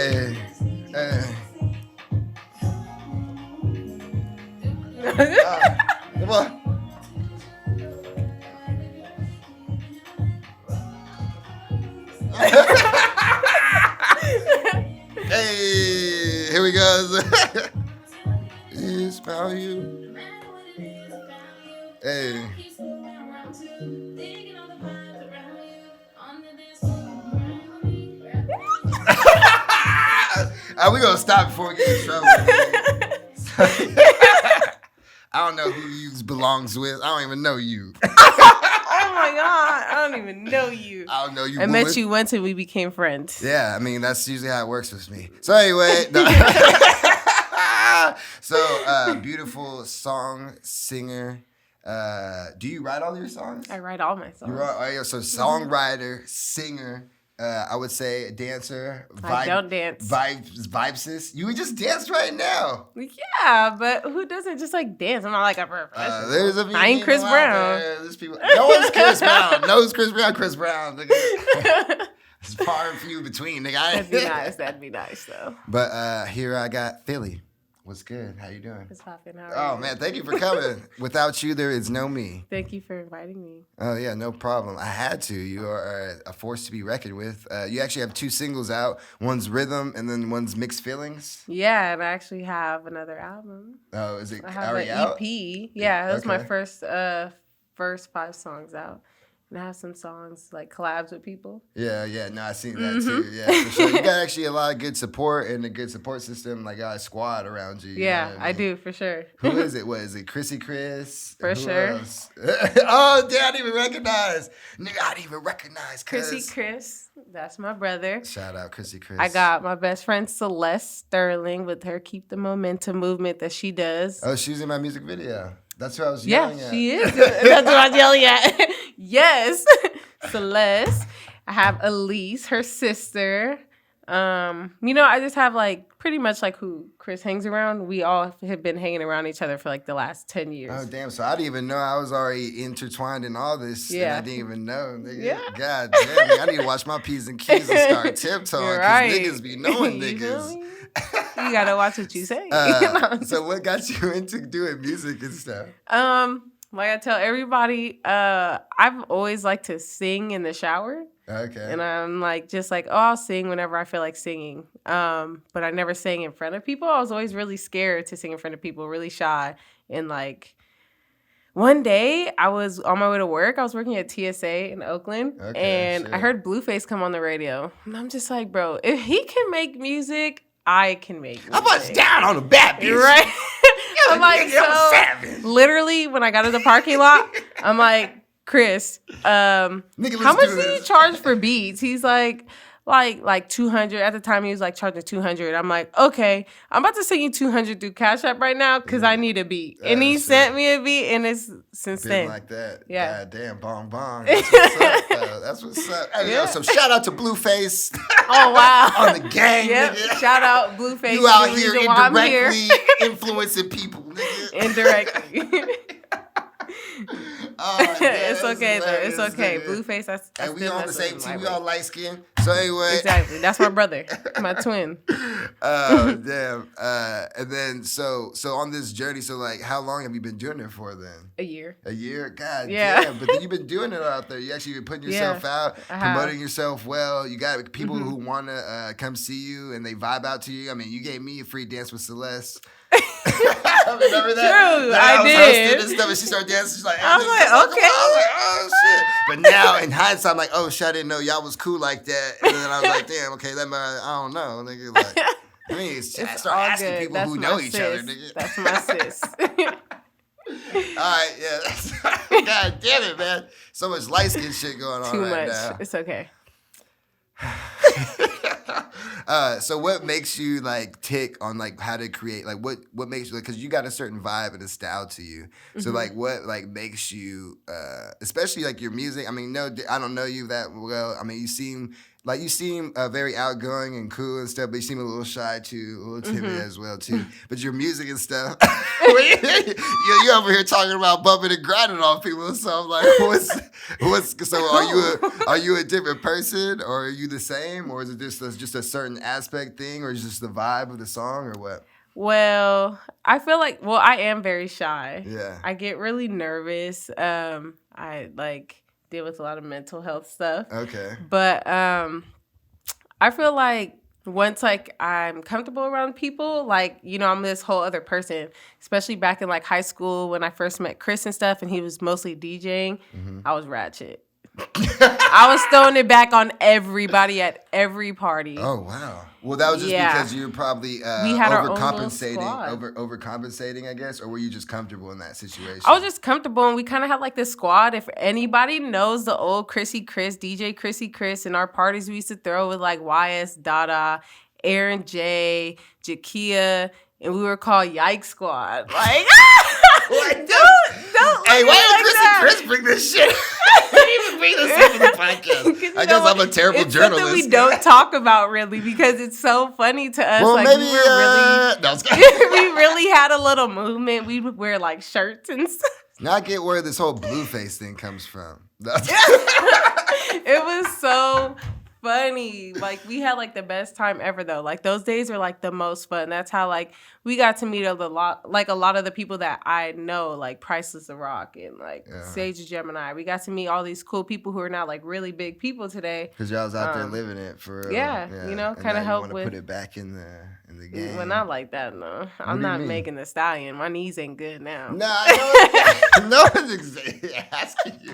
Hey, hey. Come on. Hey, here we go. It's about you. Hey. We gonna stop before we get in trouble. I don't know who you belongs with. I don't even know you. Oh my God, I don't even know you. I don't know you. I met you once and we became friends. Yeah, I mean that's usually how it works with me. So anyway, beautiful song singer. Do you write all your songs? I write all my songs. So songwriter, singer. I would say dancer. I don't dance. Vibesis. You would just dance right now. Yeah, but who doesn't just like dance? I'm not like a professional. There's a few I ain't Chris Brown. There's people. No one's Chris Brown. No one's Chris Brown. Chris Brown. It's far and few between. Nigga. That'd be nice. That'd be nice though. But here I got Philly. What's good? How you doing? It's popping. How are you? Oh man, thank you for coming. Without you, there is no me. Thank you for inviting me. Oh yeah, no problem. I had to. You are a force to be reckoned with. You actually have 2 singles out. One's Rhythm, and then one's Mixed Feelings. Yeah, and I actually have another album. Oh, is it I have already an out? EP. Yeah, that was my Okay. first 5 songs out. And I have some songs like collabs with people. Yeah. No, I seen that too. Yeah, for sure. You got actually a lot of good support and a good support system, like a squad around you. You Yeah, know what I mean? do for sure. Who is it? What is it? Chrissy Chris? For Who sure. else? Oh, damn, I didn't even recognize. Nigga, I didn't even recognize Chrissy Chris, that's my brother. Shout out Chrissy Chris. I got my best friend Celeste Sterling with her Keep the Momentum movement that she does. Oh, she was in my music video. That's who I was yelling at. She is. That's what I'm yelling at. Yes. Celeste. I have Elise, her sister. I just have like pretty much like who Chris hangs around. We all have been hanging around each other for like the last 10 years. Oh, damn. So I didn't even know I was already intertwined in all this. Yeah. And I didn't even know. Nigga. Yeah. God damn. Nigga, I need to watch my P's and Q's and start tiptoeing. You're Because right. niggas be knowing You feel niggas. me? You gotta watch what you say. So what got you into doing music and stuff? Like I tell everybody, I've always liked to sing in the shower. Okay. And I'm like, just like, oh, I'll sing whenever I feel like singing. But I never sang in front of people. I was always really scared to sing in front of people, really shy. And like, one day I was on my way to work. I was working at TSA in Oakland. Okay, and shit. I heard Blueface come on the radio. And I'm just like, bro, if he can make music, I can make music. I was down on the bat, bitch. Right? I'm like, nigga, I'm savage. literally, when I got to the parking lot, I'm like, Chris, how let's much do do you this. charge for beats? He's like 200. At the time, he was like charging 200. I'm like, okay, I'm about to send you 200 through Cash App right now because I need a beat. And he shit. sent me a beat, and it's since Been then. like that. Yeah. God damn, bong bong. That's what's up, though. That's what's up. Hey, yo, Yeah. so shout out to Blueface. Oh, wow. On the gang, Yep. nigga. Shout out Blueface. You out the here reason why I'm here. indirectly influencing people, nigga. Indirectly. Oh, man, It's that's okay though. It's hilarious, okay. nigga. Blueface. I And we still on the mess same with team. him We all lightweight. light skinned. So anyway. Exactly. That's my brother, my twin. Oh damn. And then so on this journey. So like, how long have you been doing it for then? A year. A year? God Yeah. damn. But then you've been doing it out there. You actually been putting yourself out, I have. promoting yourself well. You got people who want to come see you and they vibe out to you. I mean, you gave me a free dance with Celeste. Remember that? True, That I was did. hosting and stuff, and she started dancing. She's like, I was "Hey, like, nigga, okay. I was like, oh shit. But now in hindsight, I'm like, oh shit, I didn't know y'all was cool like that. And then I was like, damn, okay, that might, I don't know, nigga. Like, I mean, I It's start all asking good. people That's who my know each other, sis. nigga. That's my sis. All right, yeah. God damn it, man. So much light skin shit going on Too right much. now. It's okay. So what makes you like tick on like how to create, like what makes you, like, because you got a certain vibe and a style to you, so like what like makes you especially like your music. I mean, no, I don't know you that well. I mean, you seem like you seem very outgoing and cool and stuff, but you seem a little shy too, a little timid as well too. But your music and stuff, you over here talking about bumping and grinding on people. So I'm like, what's? So are you a different person, or are you the same, or is it just a certain aspect thing, or is it just the vibe of the song, or what? Well, I feel like, I am very shy. Yeah. I get really nervous. I like deal with a lot of mental health stuff. Okay. But I feel like once like I'm comfortable around people, like, I'm this whole other person, especially back in like high school when I first met Chris and stuff, and he was mostly DJing. I was ratchet. I was throwing it back on everybody at every party. Oh wow! Well, that was just because you were probably we had overcompensating, I guess, or were you just comfortable in that situation? I was just comfortable, and we kind of had like this squad. If anybody knows the old Chrissy Chris, DJ Chrissy Chris, in our parties we used to throw with like YS, Dada, Aaron J, Jakia, and we were called Yike Squad. Like, don't. Hey, why did Chris bring this shit? Even bring this up in the podcast. I guess I'm a terrible journalist. Something we don't talk about really because it's so funny to us. Well, like maybe, we really had a little movement. We would wear like shirts and stuff. Now I get where this whole Blueface thing comes from. It was so funny. Like, we had like the best time ever though. Like, those days were like the most fun. That's how like we got to meet a lot of the people that I know, like Priceless the Rock and like Sage the Gemini. We got to meet all these cool people who are now like really big people today. Because y'all was out there living it for real. Yeah, kind of help with. Put it back in the game. Well, not like that, no. I'm not Megan Thee Stallion. My knees ain't good now. Nah, no one's exactly asking you.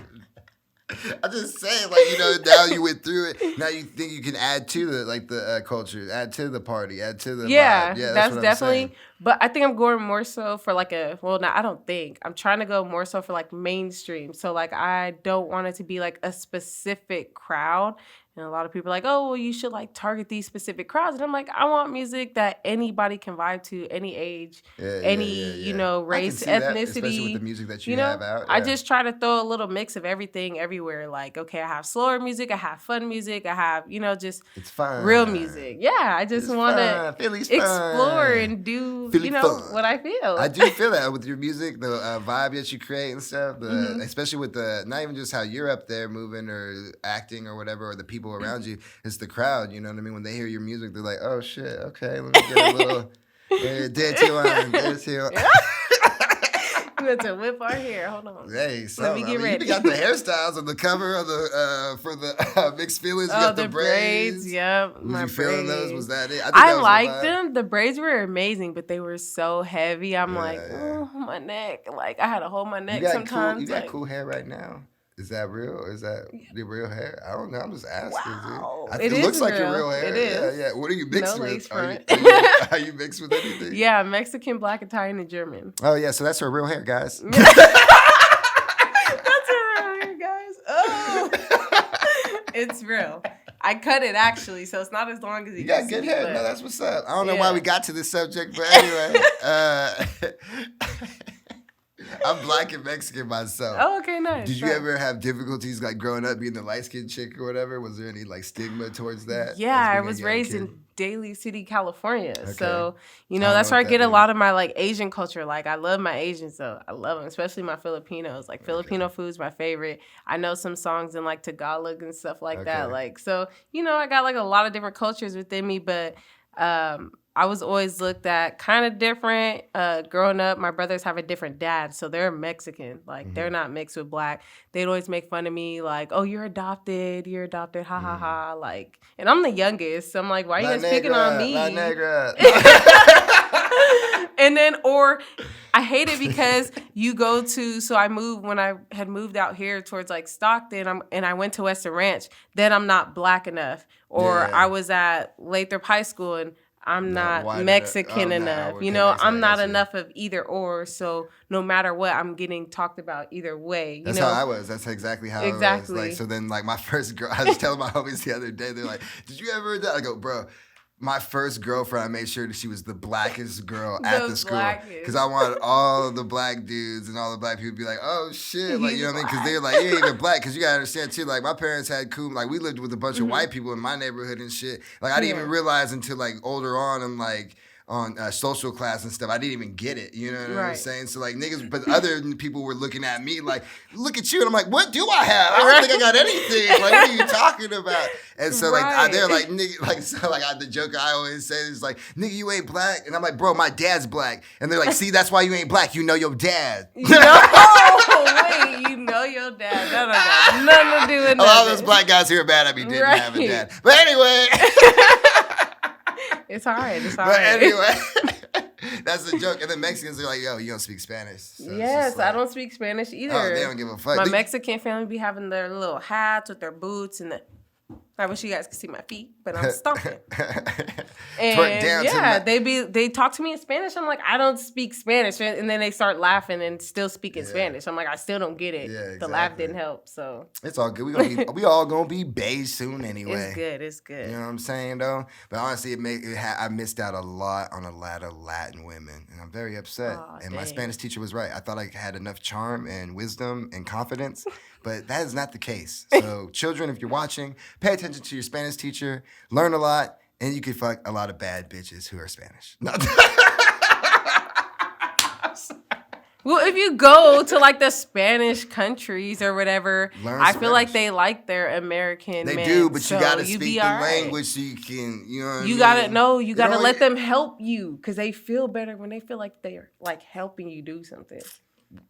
I'm just saying, like, now you went through it. Now you think you can add to the culture, add to the party, add to the vibe. Yeah, that's definitely. But I think I'm going more so for like I don't think. I'm trying to go more so for like mainstream. So like I don't want it to be like a specific crowd. And a lot of people are like, oh, well, you should like target these specific crowds. And I'm like, I want music that anybody can vibe to, any age, any race, ethnicity. That, especially with the music that you have out. I just try to throw a little mix of everything everywhere. Like, okay, I have slower music, I have fun music, I have, just it's fun. Real music. Yeah, I just want to explore and do, fun. What I feel. I do feel that with your music, the vibe that you create and stuff, especially with not even just how you're up there moving or acting or whatever, or the people around you, it's the crowd, you know what I mean? When they hear your music, they're like, oh shit, okay, let me get a little dead to We have to whip our hair. Hold on. Hey, so let me get ready. You got the hairstyles on the cover of the for the Mixed Feelings. You got the braids. Yep, was you feeling those? Was that it? I liked them. The braids were amazing, but they were so heavy. I'm oh, my neck. Like I had to hold my neck sometimes. You got cool hair right now. Is that real? Is that the real hair? I don't know. I'm just asking. Wow. It looks like your real hair. It is. Yeah. What are you mixed with? Are you mixed with anything? Yeah, Mexican, Black, Italian, and German. Oh, yeah. So that's her real hair, guys. That's her real hair, guys. Oh. It's real. I cut it, actually, so it's not as long as you got good hair. No, that's what's up. I don't know why we got to this subject, but anyway. I'm Black and Mexican myself. Oh, okay, nice. Did you ever have difficulties like growing up being the light-skinned chick or whatever? Was there any like stigma towards that? Yeah, I was raised in Daly City, California. Okay. So, that's where I get a lot of my like Asian culture. Like I love my Asians, so I love them, especially my Filipinos. Like Filipino food's my favorite. I know some songs in like Tagalog and stuff like that. Like, so, I got like a lot of different cultures within me, but I was always looked at kind of different. Growing up, my brothers have a different dad, so they're Mexican. Like, they're not mixed with Black. They'd always make fun of me, like, oh, you're adopted, ha, ha, ha. Like, and I'm the youngest, so I'm like, why are you guys picking on me? La Negra. And then, or I hate it because you go to, so I moved, when I had moved out here towards like Stockton, and I went to Western Ranch, then I'm not Black enough. Or I was at Lathrop High School, and I'm not Mexican enough. I'm not enough of either or. So no matter what, I'm getting talked about either way. That's how I was. That's exactly how I was. Like, so then, like, my first girl, I was telling my homies the other day, they're like, did you ever do that? I go, bro, my first girlfriend, I made sure that she was the blackest girl The at the school. blackest. Because I wanted all the black dudes and all the black people to be like, oh, shit. Like, you know what I mean? Because they're like, you ain't even black. Because you got to understand, too, like, my parents had cool, like, we lived with a bunch of white people in my neighborhood and shit. Like, I didn't even realize until, like, older on and, like, on social class and stuff, I didn't even get it. You know what I'm saying? So, like, niggas, but other people were looking at me like, look at you. And I'm like, what do I have? I don't think I got anything. Like, what are you talking about? And so, like, they're like, nigga, like, so, like, the joke I always say is like, nigga, you ain't black. And I'm like, bro, my dad's black. And they're like, see, that's why you ain't black. You know your dad. No, wait, you know your dad. That don't got nothing to do with nothing. A lot of those black guys who are mad at me didn't have a dad. But anyway. It's all right. It's all but right. Anyway, that's the joke. And then Mexicans are like, yo, you don't speak Spanish. So yes, like, I don't speak Spanish either. Oh, they don't give a fuck. My Mexican family be having their little hats with their boots and I wish you guys could see my feet, but I'm stomping. And they talk to me in Spanish. I'm like, I don't speak Spanish, and then they start laughing and still speak in Spanish. I'm like, I still don't get it. Yeah, exactly. The laugh didn't help, so it's all good. We all gonna be beige soon anyway. It's good. You know what I'm saying though? But honestly, I missed out a lot on a lot of Latin women, and I'm very upset. My Spanish teacher was right. I thought I had enough charm and wisdom and confidence. But that is not the case. So, children, if you're watching, pay attention to your Spanish teacher, learn a lot, and you can fuck a lot of bad bitches who are Spanish. No. Well, if you go to like the Spanish countries or whatever, I feel like they like their American men. They do, but you gotta speak the language so you can, you know what I mean? You gotta let them help you because they feel better when they feel like they're like helping you do something.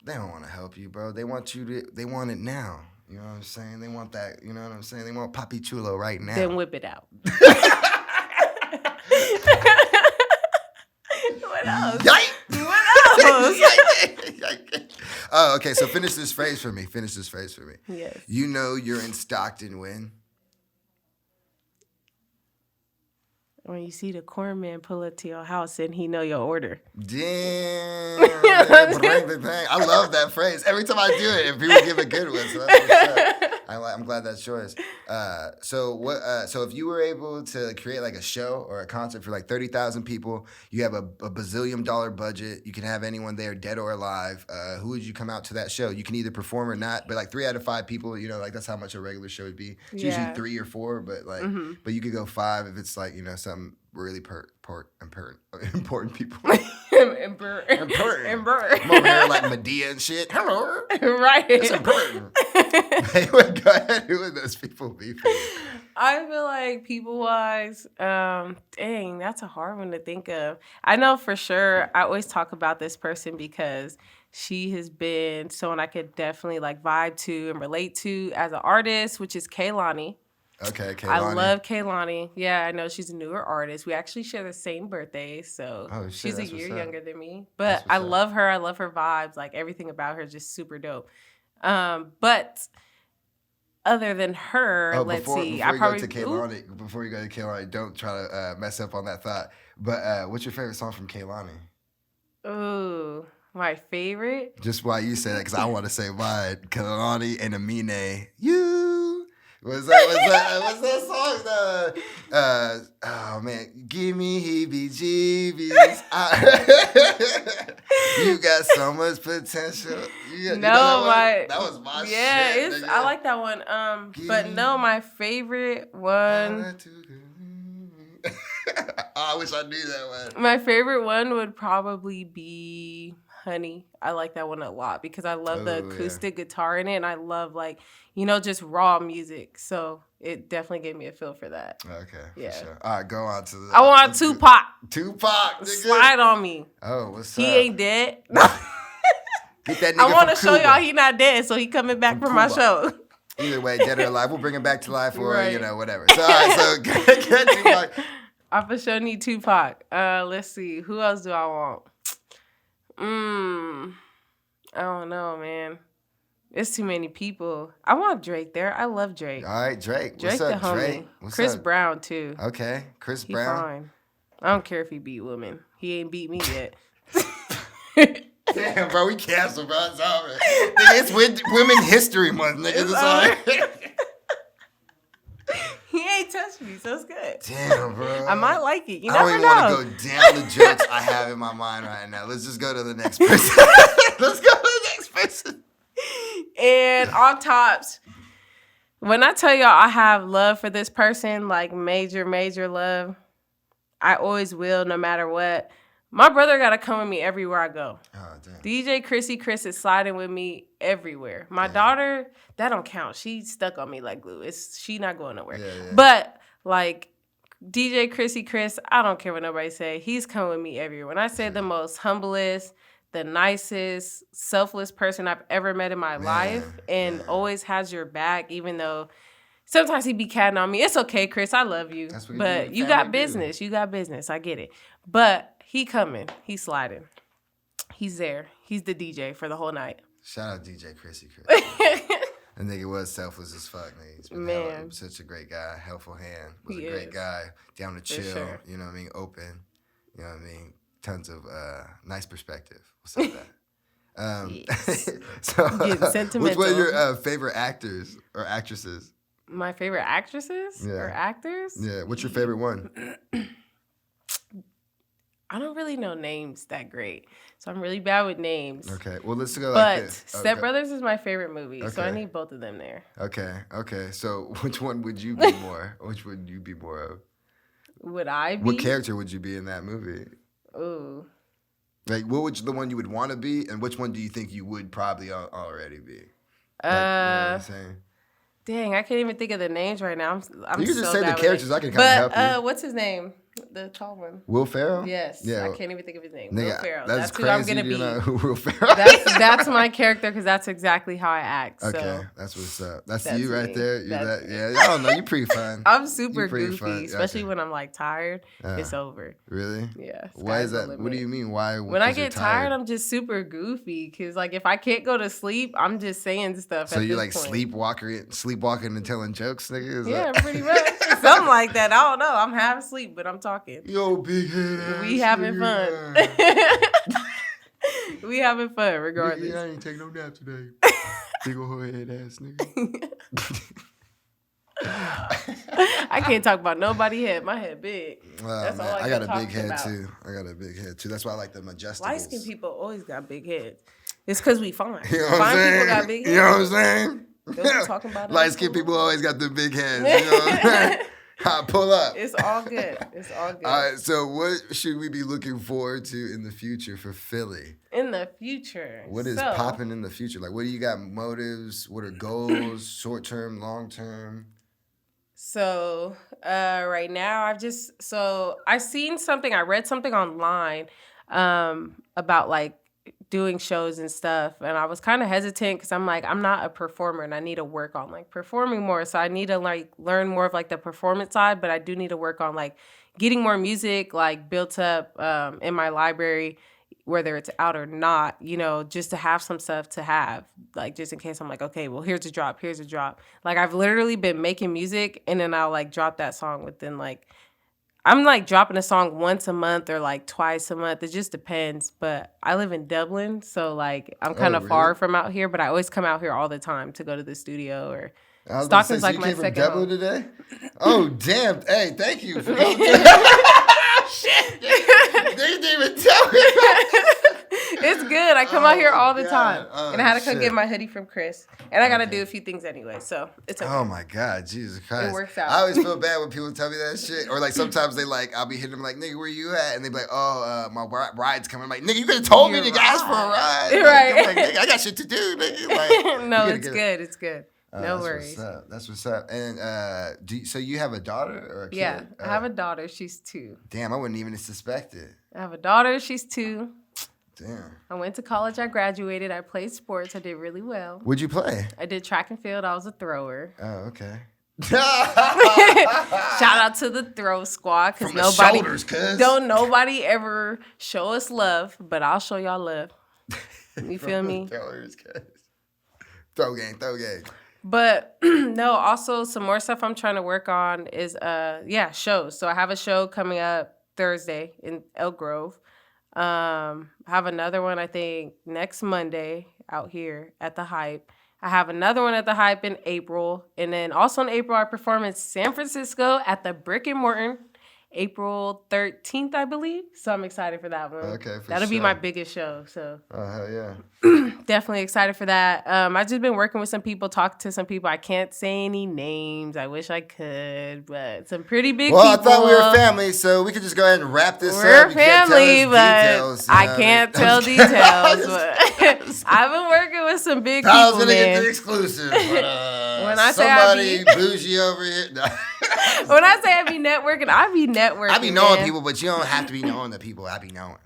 They don't want to help you, bro. They want it now. You know what I'm saying? They want that, you know what I'm saying? They want Papi Chulo right now. Then whip it out. What else? Yikes! What else? Oh, okay. So finish this phrase for me. Yes. You know you're in Stockton when? When you see the corn man pull up to your house and he know your order. Damn. I love that phrase. Every time I do it, and people give a good one. So that's what's up. I'm glad that's yours. So if you were able to create like a show or a concert for like 30,000 people, you have a bazillion dollar budget. You can have anyone there, dead or alive. Who would you come out to that show? You can either perform or not, but like 3 out of 5 people, you know, like that's how much a regular show would be. It's usually 3 or 4, but like, but you could go 5 if it's like, you know, something really important people. Important. I'm over here like Medea and shit. Hello. Right. It's important. Anyway, go ahead. Who would those people be for you? I feel like people-wise, dang, that's a hard one to think of. I know for sure, I always talk about this person because she has been someone I could definitely like vibe to and relate to as an artist, which is Kehlani. Okay, Kehlani. I love Kehlani. Yeah, I know she's a newer artist. We actually share the same birthday, so she's a year younger than me. But I love her. I love her vibes. Like everything about her is just super dope. But other than her, let's see. Before you go to Kehlani, don't try to mess up on that thought. But what's your favorite song from Kehlani? Ooh, my favorite? Just why you say that, because I want to say mine. Kehlani and Amine. You. What's that song? Oh man, give me heebie-jeebies. You got so much potential. That was my shit. Yeah, I like that one. But no, my favorite one. I wish I knew that one. My favorite one would probably be Honey. I like that one a lot because I love the acoustic guitar in it, and I love like, you know, just raw music. So it definitely gave me a feel for that. Okay, for sure. All right, go on to the. I want Tupac. Tupac, nigga. Slide on me. Oh, what's up? He ain't dead. Get that nigga I want to show y'all he not dead, so he coming back for my show. Either way, dead or alive, we'll bring him back to life or you know whatever. So all right, so get Tupac. I for sure need Tupac. Let's see, who else do I want? I don't know, man. It's too many people. I want Drake there. I love Drake. All right, Drake. Drake What's up, the homie. Drake? Chris Brown too. Okay, Chris He Brown. Fine. I don't care if he beat women. He ain't beat me yet. Damn, bro, we canceled, bro. It's over. Nigga, it's Women History Month, nigga. It's all right. He ain't touched me, so it's good. Damn, bro. I might like it. You I don't never even know. want to go down the jokes I have in my mind right now. Let's just go to the next person. Let's go to the next person. And on tops, when I tell y'all I have love for this person, like major, major love, I always will, no matter what. My brother got to come with me everywhere I go. Oh, damn. DJ Chrissy Chris is sliding with me everywhere. My daughter, that don't count. She's stuck on me like glue. She not going nowhere. Yeah. But like DJ Chrissy Chris, I don't care what nobody say. He's coming with me everywhere. When I say the most humblest, the nicest, selfless person I've ever met in my life, and always has your back, even though sometimes he be catting on me. It's okay, Chris. I love you. But you got business. You got business. I get it. But he coming. He's sliding. He's there. He's the DJ for the whole night. Shout out DJ Chrissy Chris. That nigga was selfless as fuck, nigga. He's been such a great guy. Helpful hand. Was a great guy. Down to chill. Sure. You know what I mean? Open. You know what I mean? Tons of nice perspective. We'll say that. Yes. So, getting sentimental. Which one of your favorite actors or actresses? My favorite actresses or actors? Yeah. What's your favorite one? I don't really know names that great, so I'm really bad with names. Okay, well, let's go like this. Step Brothers is my favorite movie, so I need both of them there. Okay. So which one would you be more? Which would you be more of? Would I be? What character would you be in that movie? Ooh. Like, what would the one you would want to be, and which one do you think you would probably already be? Like, you know what I'm saying? Dang, I can't even think of the names right now. I'm you can just so say the bad with characters. it. I can kind of help you. What's his name? The tall one. Will Ferrell? Yes. Yeah. I can't even think of his name. Nigga, Will Ferrell. That's who I'm gonna crazy. be. Who Will Ferrell? That's my character because that's exactly how I act. Okay, so that's what's up. That's that's you right me. there. You're That's that. Yeah, I don't know. You're pretty fun. I'm super pretty goofy, fun. especially when I'm like tired. It's over. Really? Yeah. Why is that? What do you mean? Why? When I get tired, I'm just super goofy because like if I can't go to sleep, I'm just saying stuff. So you're like point. sleepwalking and telling jokes, nigga? Yeah, pretty much. Something like that. I don't know. I'm half asleep, but I'm talking. Yo, big head ass. We having fun. We having fun regardless. Nigga, I ain't taking no nap today. Big old head ass nigga. I can't talk about nobody head. My head big. That's all I got a big head about. too. That's why I like the Majesticals. Light skinned people always got big heads. It's because we fine. You know what I'm Fine saying? people got big heads. You know what I'm saying? Don't be talking about light skinned people always got the big heads. You know what I'm saying? Pull up. It's all good. It's all good. All right, so what should we be looking forward to in the future for Philly? In the future. What is popping in the future? Like, what do you got motives? What are goals? Short term, long term? So right now I read something online about like doing shows and stuff, and I was kind of hesitant because I'm like, I'm not a performer and I need to work on like performing more, so I need to like learn more of like the performance side, but I do need to work on like getting more music like built up in my library, whether it's out or not, you know, just to have some stuff to have, like just in case I'm like, okay, well here's a drop. Like I've literally been making music and then I'll like drop that song within like, I'm like dropping a song once a month or like twice a month. It just depends. But I live in Dublin, so like I'm kind of far from out here, but I always come out here all the time to go to the studio or Stockton's like my second home. You came from Dublin today? Oh, damn. Hey, thank you for coming. Shit. They didn't even tell me. It's good. I come out here all the time. And I had to come get my hoodie from Chris. And I got to do a few things anyway, so it's okay. Oh, my God. Jesus Christ. It works out. I always feel bad when people tell me that shit. Or, like, sometimes they, like, I'll be hitting them, like, nigga, where you at? And they be like, oh, my ride's coming. I'm like, nigga, you could have told me to ask for a ride. Right. Like, I'm like, nigga, I got shit to do, nigga. Like, no, it's good. It's good. No worries. That's what's up. And so you have a daughter or a kid? Yeah, I have a daughter. She's 2. Damn, I wouldn't even suspect it. I have a daughter. She's 2. Damn. I went to college. I graduated. I played sports. I did really well. What'd you play? I did track and field. I was a thrower. Oh, okay. Shout out to the throw squad because nobody ever show us love, but I'll show y'all love. You feel me? Throw game. But no, also some more stuff I'm trying to work on is shows. So I have a show coming up Thursday in Elk Grove. I have another one I think next Monday out here at the Hype. I have another one at the Hype in April. And then also in April, I perform in San Francisco at the Brick and Morton, April 13th, I believe. So I'm excited for that one. Okay, for That'll sure. be my biggest show. So Oh, hell yeah. definitely excited for that. I just been working with some people, talking to some people. I can't say any names. I wish I could, but some pretty big people. Well, I thought we were family, so we could just go ahead and wrap this We're up. You can't tell family, us but details, you I know can't what I tell mean? details. But I've been working with some big people, I was gonna man. get the exclusive, but When I say I somebody be- bougie over here. No. When I say I be networking, I be networking. I be knowing man. people, but you don't have to be knowing the people I be knowing.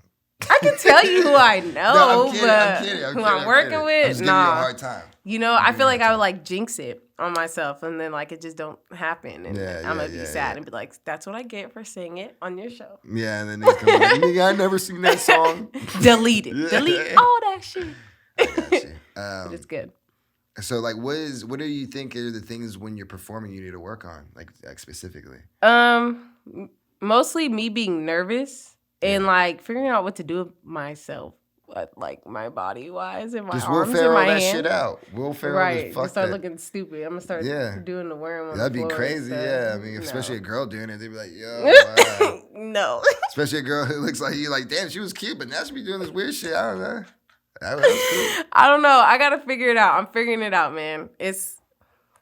I can tell you who I know, No, I'm kidding, but I'm kidding, who I'm working I'm with, just giving you a nah. hard time. You know, I feel like I would like jinx it on myself, and then like it just don't happen, and I'm gonna be sad and be like, "That's what I get for saying it on your show." Yeah, and then they come like, "Nigga, I never seen that song." Delete it. Delete all that shit. But It's good. So, like, what do you think are the things when you're performing you need to work on, like specifically? Mostly me being nervous and like figuring out what to do with myself, like my body wise and my Just arms Will and Ferrell my that hands. shit out. Will Ferrell Right, just fuck just start that. looking stupid. I'm gonna start doing the worm on That'd the be floor crazy, and yeah. stuff. I mean, No. especially a girl doing it, they'd be like, "Yo, wow." No. Especially a girl who looks like you, like, damn, she was cute, but now she be doing this weird shit. I don't know. That was cool. I don't know. I gotta figure it out. I'm figuring it out, man.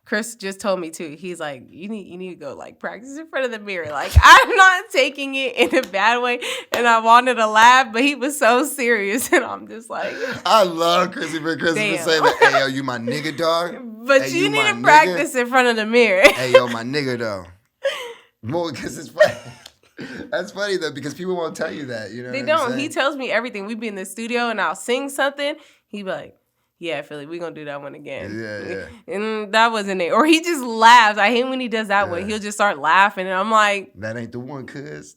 Chris just told me too. He's like, you need to go like practice in front of the mirror. Like, I'm not taking it in a bad way, and I wanted to laugh, but he was so serious, and I'm just like, I love Christopher Damn. say that. Hey, yo, you my nigga, dog. But Hey, you need my to nigga. practice in front of the mirror. Hey, yo, my nigga, though. More because it's funny. That's funny though because people won't tell you that. You know, They what I'm don't. saying? He tells me everything. We be in the studio, and I'll sing something. He be like, yeah, Philly, we gonna do that one again. Yeah. And that wasn't it. Or he just laughs. I hate when he does that one. He'll just start laughing, and I'm like, that ain't the one, cuz.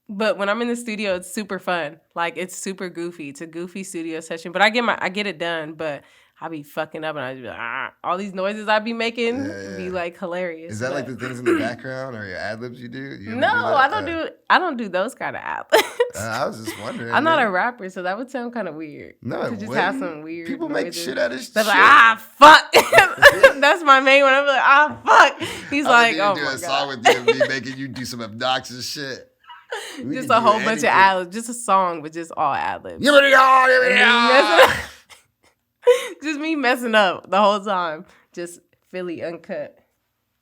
but when I'm in the studio, it's super fun. Like, it's super goofy. It's a goofy studio session. But I get it done, but I be fucking up, and I just be like, all these noises I be making be like hilarious. Is that like the things in the background or your ad libs you do? You ever No, do that? I don't do those kind of ad-libs. I was just wondering. I'm not a rapper, so that would sound kind of weird. No, to just have some weird people make noises. shit out of shit. They're like, fuck. That's my main one. I'm like, fuck. He's like, oh do my a song God. with you and me making you do some obnoxious shit. We Just can a do whole bunch of anything. ad-libs. Just a song, but just all ad-libs. Give me the all, give me the all. Just me messing up the whole time. Just Philly uncut.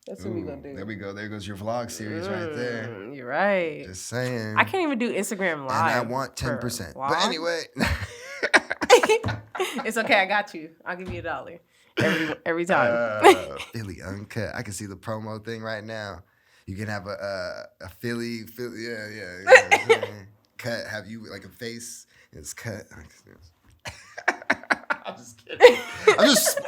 That's what we gonna do. There we go. There goes your vlog series right there. You're right. Just saying. I can't even do Instagram Live. And I want 10%. for But vlog. anyway. It's okay. I got you. I'll give you $1 every time. Philly uncut. I can see the promo thing right now. You can have a Philly, yeah. Cut. Have you like a face? It's cut. I'm just kidding.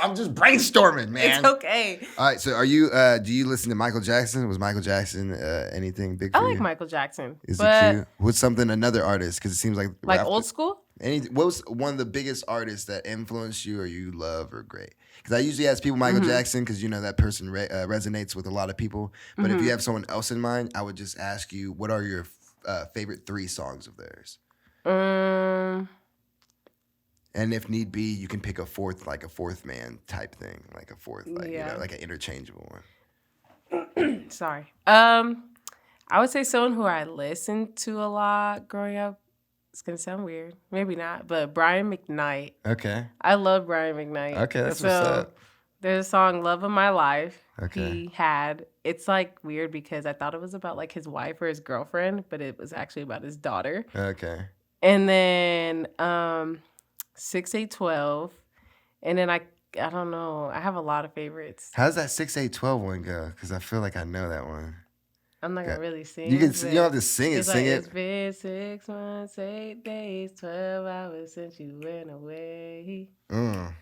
I'm just brainstorming, man. It's okay. All right. So, are you? Do you listen to Michael Jackson? Was Michael Jackson anything big for I you? like Michael Jackson. Is but it cute? What's something another artist? Because it seems like old school? What was one of the biggest artists that influenced you or you love or great? Because I usually ask people Michael Jackson because you know that person resonates with a lot of people. But if you have someone else in mind, I would just ask you, what are your favorite 3 songs of theirs? And if need be, you can pick a fourth man type thing, like a fourth, like you know, like an interchangeable one. Sorry. I would say someone who I listened to a lot growing up. It's gonna sound weird, maybe not, but Brian McKnight. Okay. I love Brian McKnight. Okay, that's what's up. There's a song "Love of My Life." Okay. He had. It's like weird because I thought it was about like his wife or his girlfriend, but it was actually about his daughter. Okay. And then 6812, and then I don't know. I have a lot of favorites. How's that 6-8-12 one go? Because I feel like I know that one. I'm not gonna really sing. You don't have to sing it. It's Sing like, it. It's been 6 months, 8 days, 12 hours since you went away. What?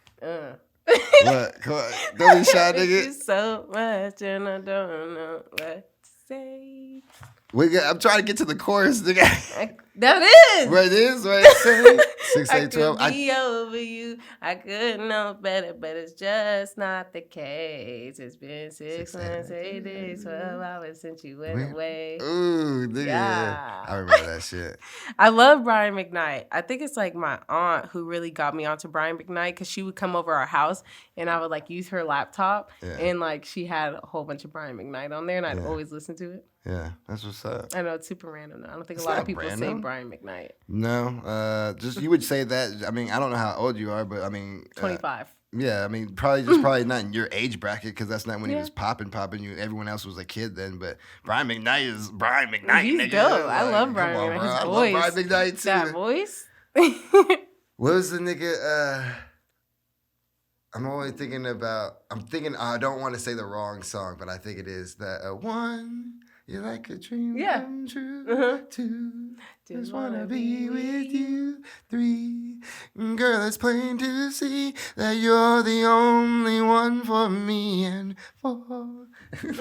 Come on. Don't be shy, Thank you nigga. so much, and I don't know what to say. I'm trying to get to the chorus, nigga. That is. What it is? What it say? 6, I 8, 12. could be over you. I could know better, but it's just not the case. It's been 6 months, 8 days, 12 hours since you went away. Ooh, nigga. Yeah. I remember that shit. I love Brian McKnight. I think it's like my aunt who really got me onto Brian McKnight because she would come over our house and I would like use her laptop and like she had a whole bunch of Brian McKnight on there and I'd always listen to it. Yeah, that's what's up. I know it's super random though. I don't think It's a lot not of people say random. Brian McKnight. No, just you would say that. I mean, I don't know how old you are, but I mean, 25. Yeah, I mean, probably not in your age bracket because that's not when he was popping. You, everyone else was a kid then. But Brian McKnight is Brian McKnight. He's nigga. dope. Like, I love Brian McKnight. His I voice. love Brian McKnight too. That voice. What was the nigga? I'm always thinking about. I don't want to say the wrong song, but I think it is that one. You're like a dream come true. 2, just wanna be with you. 3, girl, it's plain to see that you're the only one for me. And 4, and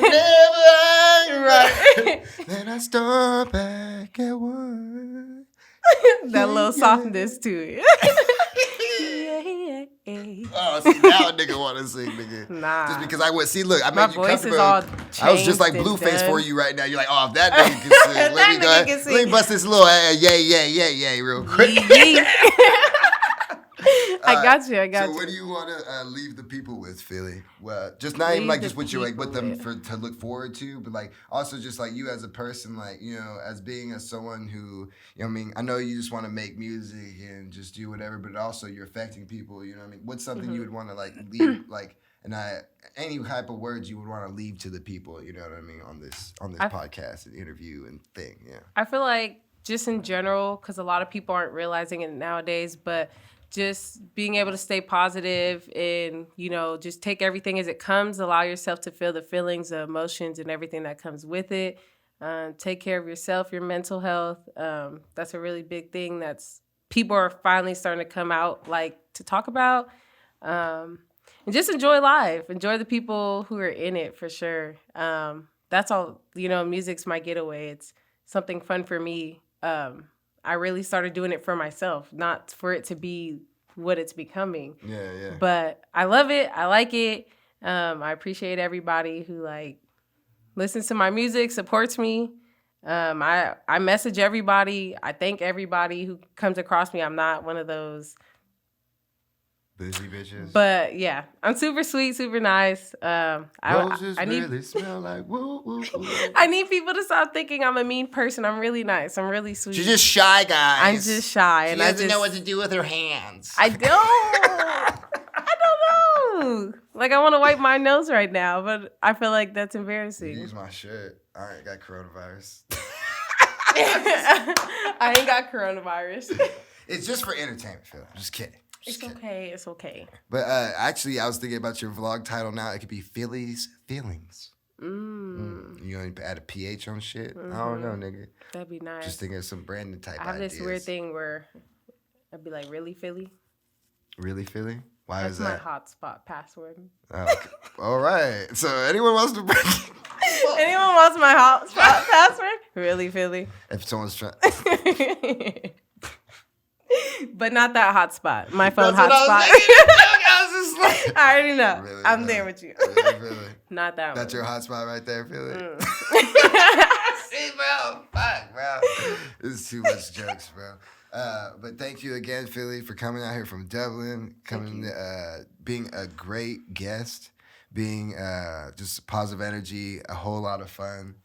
never right. Then I start back at 1. That little softness to it. Oh, see, now a nigga want to sing, nigga. Nah. Just because I would see, look, I made My you voice comfortable. is all I was just like changed and Blueface done. for you right now. You're like, oh, if that nigga can sing, let That me go nigga ahead. can sing. Let me bust this little yay real quick. I got you. So what do you want to leave the people with, Philly? Well, just not even like just what you like with them to look forward to, but like also just like you as a person, like, you know, as being someone who, you know what I mean, I know you just want to make music and just do whatever, but also you're affecting people, you know what I mean? What's something you would want to like leave, like, and any type of words you would want to leave to the people, you know what I mean, on this podcast and interview and thing, yeah. I feel like just in general, because a lot of people aren't realizing it nowadays, but just being able to stay positive and, you know, just take everything as it comes. Allow yourself to feel the feelings, the emotions, and everything that comes with it. Take care of yourself, your mental health. That's a really big thing that's people are finally starting to come out, like, to talk about. And just enjoy life. Enjoy the people who are in it, for sure. That's all, you know, music's my getaway. It's something fun for me. I really started doing it for myself, not for it to be what it's becoming. Yeah. But I love it. I like it. I appreciate everybody who like listens to my music, supports me. I message everybody. I thank everybody who comes across me. I'm not one of those busy bitches. But yeah, I'm super sweet, super nice. Roses I need really smell like woo, woo, woo. I need people to stop thinking I'm a mean person. I'm really nice. I'm really sweet. She's just shy, guys. I'm just shy. She and doesn't know what to do with her hands. I don't. I don't know. Like, I want to wipe my nose right now, but I feel like that's embarrassing. Use my shirt. I ain't got coronavirus. I ain't got coronavirus. It's just for entertainment, Phil. Just kidding. It's okay. It's okay. But actually, I was thinking about your vlog title now. It could be Philly's Feelings. You know, add a PH on shit. I don't know, nigga. That'd be nice. Just thinking of some branding type I have ideas. this weird thing where I'd be like, really, Philly? Really, Philly? Why That's is that? my hotspot password. Oh, okay. All right. So anyone wants to break Anyone wants my hotspot password? Really, Philly? if someone's trying. But not that hotspot. My phone That's what hotspot. I was just like. I already know. Really, I'm Philly? there with you. Really? Not that That's one. your hotspot right there, Philly. Mm. See, bro. Fuck, bro. This is too much jokes, bro. But thank you again, Philly, for coming out here from Dublin, being a great guest, being just positive energy, a whole lot of fun.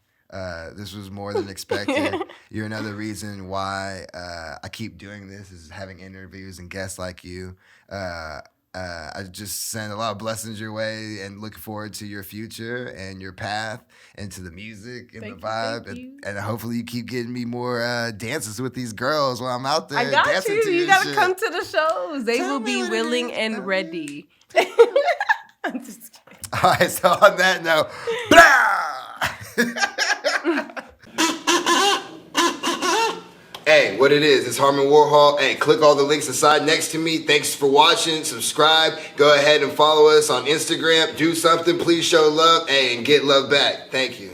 This was more than expected. You're another reason why I keep doing this, is having interviews and guests like you. I just send a lot of blessings your way and looking forward to your future and your path and to the music and the vibe. And hopefully you keep getting me more dances with these girls while I'm out there. I got dancing you. to You your gotta shit. come to the shows. They Tell will me be what it willing is. and Tell me. ready. I'm just kidding. All right, so on that note, blah! Hey, what it is, it's Harmon Warhol. Hey, click all the links inside next to me. Thanks for watching. Subscribe. Go ahead and follow us on Instagram. Do something. Please show love. Hey, and get love back. Thank you.